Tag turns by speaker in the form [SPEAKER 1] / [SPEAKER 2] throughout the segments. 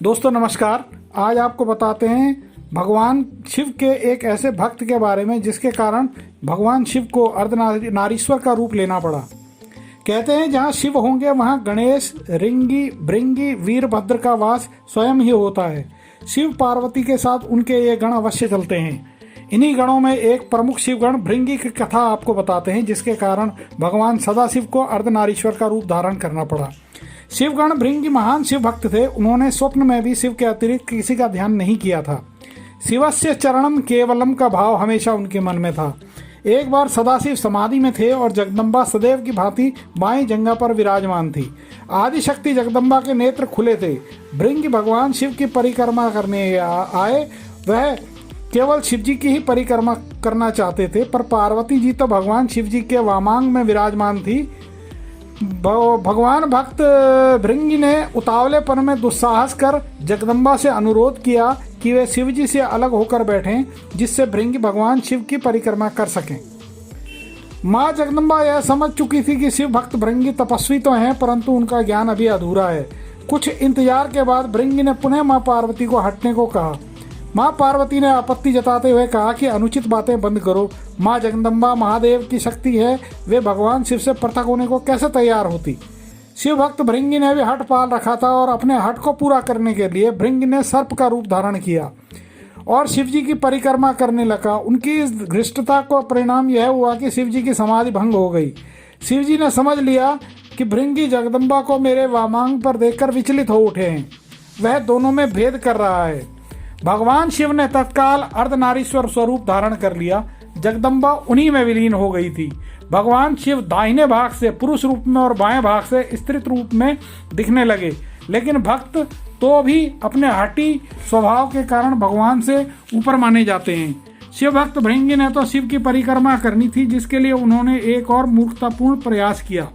[SPEAKER 1] दोस्तों नमस्कार। आज आपको बताते हैं भगवान शिव के एक ऐसे भक्त के बारे में जिसके कारण भगवान शिव को अर्धनारीश्वर का रूप लेना पड़ा। कहते हैं जहाँ शिव होंगे वहाँ गणेश, रिंगी, भृंगी, वीरभद्र का वास स्वयं ही होता है। शिव पार्वती के साथ उनके ये गण अवश्य चलते हैं। इन्हीं गणों में एक प्रमुख शिवगण भृंगी की कथा आपको बताते हैं जिसके कारण भगवान सदाशिव को अर्धनारीश्वर का रूप धारण करना पड़ा। शिवगण भृंगी महान शिव भक्त थे। उन्होंने स्वप्न में भी शिव के अतिरिक्त किसी का ध्यान नहीं किया था। शिवस्य चरणम केवलम का भाव हमेशा उनके मन में था। एक बार सदाशिव समाधि में थे और जगदम्बा सदैव की भांति बाएं जंघा पर विराजमान थी। आदिशक्ति जगदम्बा के नेत्र खुले थे। भृंगी भगवान शिव की परिक्रमा करने आए। वह केवल शिव जी की ही परिक्रमा करना चाहते थे, पर पार्वती जी तो भगवान शिव जी के वामांग में विराजमान थी। भगवान भक्त भृंगी ने उतावलेपन में दुस्साहस कर जगदम्बा से अनुरोध किया कि वे शिव जी से अलग होकर बैठें, जिससे भृंगी भगवान शिव की परिक्रमा कर सकें। माँ जगदम्बा यह समझ चुकी थी कि शिव भक्त भृंगी तपस्वी तो हैं, परंतु उनका ज्ञान अभी अधूरा है। कुछ इंतजार के बाद भृंगी ने पुनः माँ पार्वती को हटने को कहा। माँ पार्वती ने आपत्ति जताते हुए कहा कि अनुचित बातें बंद करो। माँ जगदम्बा महादेव की शक्ति है, वे भगवान शिव से पृथक होने को कैसे तैयार होती। शिव भक्त भृंगी ने भी हट पाल रखा था और अपने हट को पूरा करने के लिए भृंगी ने सर्प का रूप धारण किया और शिव जी की परिक्रमा करने लगा। उनकी इस धृष्टता का परिणाम यह हुआ कि शिव जी की समाधि भंग हो गई। शिव जी ने समझ लिया कि भृंगी जगदम्बा को मेरे वामांग पर देखकर विचलित हो उठे हैं, वह दोनों में भेद कर रहा है। भगवान शिव ने तत्काल अर्धनारीश्वर स्वरूप धारण कर लिया। जगदम्बा उन्हीं में विलीन हो गई थी। भगवान शिव दाहिने भाग से पुरुष रूप में और बाएं भाग से स्त्री रूप में दिखने लगे, लेकिन भक्त तो भी अपने हठी स्वभाव के कारण भगवान से ऊपर माने जाते हैं। शिव भक्त भृंगी ने तो शिव की परिक्रमा करनी थी, जिसके लिए उन्होंने एक और मूर्खतापूर्ण प्रयास किया।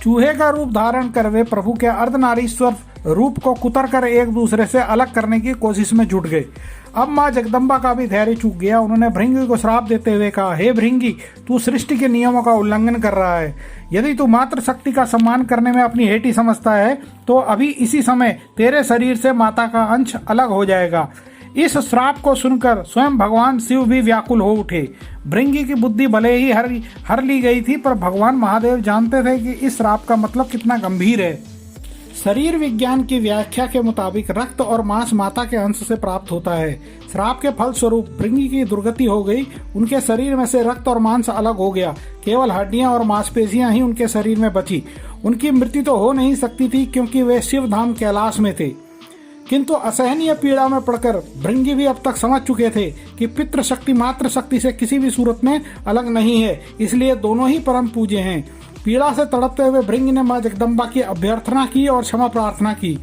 [SPEAKER 1] चूहे का रूप धारण कर वे प्रभु के अर्धनारीश्वर रूप को कुतर कर एक दूसरे से अलग करने की कोशिश में जुट गए। अब माँ जगदम्बा का भी धैर्य चूक गया। उन्होंने भृंगी को श्राप देते हुए कहा, हे भृंगी, तू सृष्टि के नियमों का उल्लंघन कर रहा है। यदि तू मातृ शक्ति का सम्मान करने में अपनी हेठी समझता है तो अभी इसी समय तेरे शरीर से माता का अंश अलग हो जाएगा। इस श्राप को सुनकर स्वयं भगवान शिव भी व्याकुल हो उठे। भृंगी की बुद्धि भले ही हर ली गई थी, पर भगवान महादेव जानते थे कि इस श्राप का मतलब कितना गंभीर है। शरीर विज्ञान की व्याख्या के मुताबिक रक्त और मांस माता के अंश से प्राप्त होता है। श्राप के फल स्वरूप भृंगी की दुर्गति हो गई। उनके शरीर में से रक्त और मांस अलग हो गया। केवल हड्डियां और मांसपेशियां ही उनके शरीर में बची। उनकी मृत्यु तो हो नहीं सकती थी क्योंकि वे शिव धाम कैलाश में थे, किंतु असहनीय पीड़ा में पड़कर भृंगी भी अब तक समझ चुके थे कि पितृ शक्ति मातृ शक्ति से किसी भी सूरत में अलग नहीं है, इसलिए दोनों ही परम पूज्य हैं। पीड़ा से तड़पते हुए भृंगी ने माँ जगदम्बा की अभ्यर्थना की और क्षमा प्रार्थना की।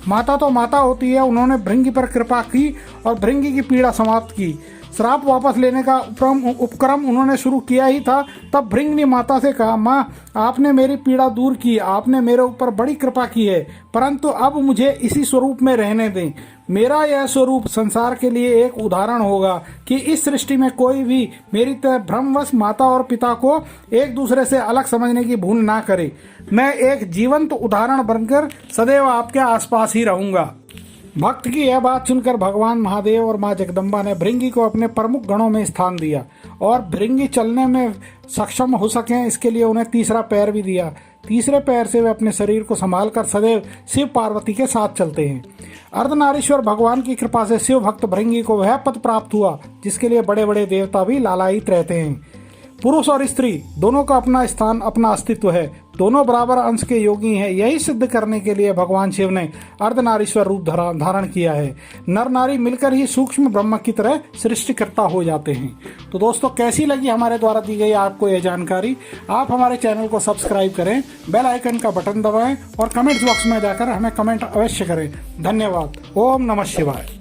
[SPEAKER 1] माता तो माता होती है। उन्होंने भृंगी पर कृपा की और भृंगी की पीड़ा समाप्त की। श्राप वापस लेने का उपक्रम उन्होंने शुरू किया ही था, तब भृंगी ने माता से कहा, माँ, आपने मेरी पीड़ा दूर की, आपने मेरे ऊपर बड़ी कृपा की है, परंतु अब मुझे इसी स्वरूप में रहने दें। मेरा यह स्वरूप संसार के लिए एक उदाहरण होगा कि इस सृष्टि में कोई भी मेरी तरह भ्रमवश माता और पिता को एक दूसरे से अलग समझने की भूल ना करे। मैं एक जीवंत उदाहरण बनकर सदैव आपके आसपास ही रहूंगा। भक्त की यह बात सुनकर भगवान महादेव और माँ जगदम्बा ने भृंगी को अपने प्रमुख गणों में स्थान दिया और भृंगी चलने में सक्षम हो सकें इसके लिए उन्हें तीसरा पैर भी दिया। तीसरे पैर से वे अपने शरीर को संभालकर सदैव शिव पार्वती के साथ चलते हैं। अर्धनारीश्वर भगवान की कृपा से शिव भक्त भृंगी को वह पद प्राप्त हुआ जिसके लिए बड़े बड़े देवता भी लालायित रहते हैं। पुरुष और स्त्री दोनों का अपना स्थान, अपना अस्तित्व है। दोनों बराबर अंश के योगी हैं। यही सिद्ध करने के लिए भगवान शिव ने अर्धनारीश्वर रूप धारण किया है। नर नारी मिलकर ही सूक्ष्म ब्रह्म की तरह सृष्टिकर्ता हो जाते हैं। तो दोस्तों, कैसी लगी हमारे द्वारा दी गई आपको यह जानकारी? आप हमारे चैनल को सब्सक्राइब करें, बेल आइकन का बटन दबाएं और कमेंट्स बॉक्स में जाकर हमें कमेंट अवश्य करें। धन्यवाद। ओम नमः शिवाय।